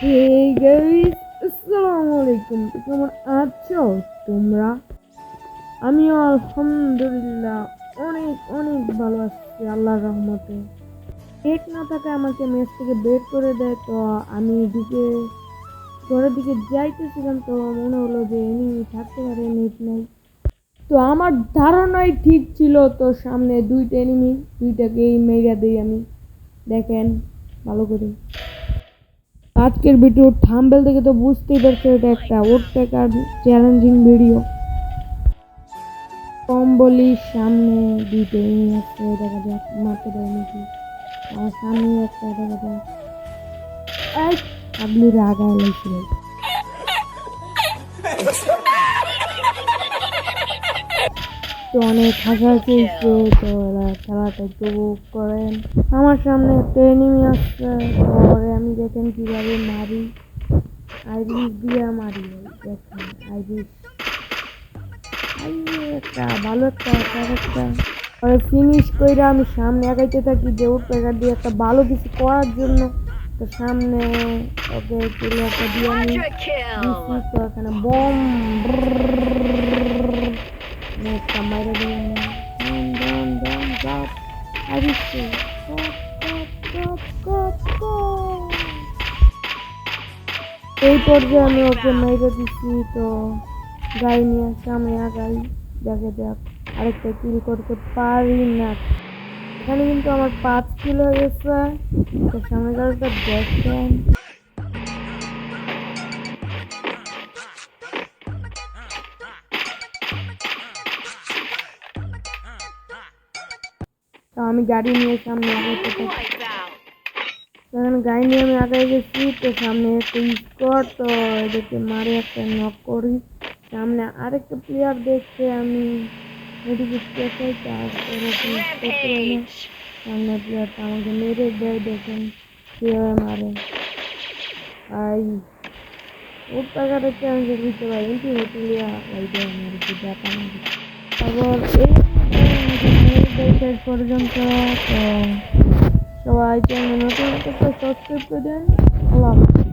Hey guys, আসসালামু আলাইকুম। কেমন আছো তোমরা? আমিও আলহামদুলিল্লাহ অনেক অনেক ভালো আছি আল্লাহর রহমতে। নেট না থাকে আমাকে মেস থেকে বের করে দেয়, তো আমি দিকে ঘরের দিকে যাইতেছিলাম, তো মনে হলো যে এনিমি থাকতে পারে, নেট নাই। তো আমার ধারণাই ঠিক ছিল, তো সামনে দুইটা এনিমি, দুইটাকেই মেরে দেই আমি। দেখেন ভালো করে। আজকের ভিডিওর থাম্বনেল থেকে তো বুঝতেই পারছো এটা একটা ওরটেকার চ্যালেঞ্জিং ভিডিও। কম বলি সামনে দুইটা এনিমি আছে, দেখা যাক মারতে পারি নাকি। আমার সামনে একটা দেখা যাক। এই আপনি রাগায় লাগছিল। তো অনেক হাসাহাসি হচ্ছে, তো এরা খেলাটা উপভোগ করেন। আমার সামনে একটা এনিমি আসছে, পরে আমি দেখেন কিভাবে মারি। আইরিশ দিয়ে মারি, দেখেন আইরিশ একটা ভালো একটা পরে ফিনিশ কইরা আমি সামনে আগাইতে থাকি যে ওর প্যাকেট দিয়ে একটা ভালো কিছু করার জন্য। তো সামনে ওকে তুলে একটা দিয়ে আমি দিছি, তো এখানে বম একটা মাইরা দিলাম। ডান ডান ডান গাছ আইরিশে এই পর্যায়ে আমি ওকে মেরে দিচ্ছি। তো গাড়ি নিয়ে সামনে আগাই, দেখা যাক আরেকটা কিল করতে পারি না। এখানে কিন্তু আমার 5 কিল হয়ে গেছে। তো সামনে গাড়িটা দেখেন। তো আমি গাড়ি নিয়ে সামনে আগাইতে থাকি। তখন গাড়ি নিয়ে আমি আগাই গেছি, তো সামনে একটা স্কোয়াড, তো এদেরকে মারে একটা নক করি। সামনে আরেকটা প্লেয়ার দেখছে, আমি এদিকে চেঁচাই, তারপরে করতে পারি না। সামনে প্লেয়ারটা আমাকে মেরে দেয়, দেখেন কিভাবে মারে। আই ওর টাকাটা চেঞ্জ দিতে পারি কিন্তু হোটেলিয়া লাইটে আমার একটু ডাটা মারি। তারপর এই শেষ পর্যন্ত। তো সবাই চ্যানেল নতুন একটা সাবস্ক্রাইব করে দেন। আল্লাহ হাফেজ।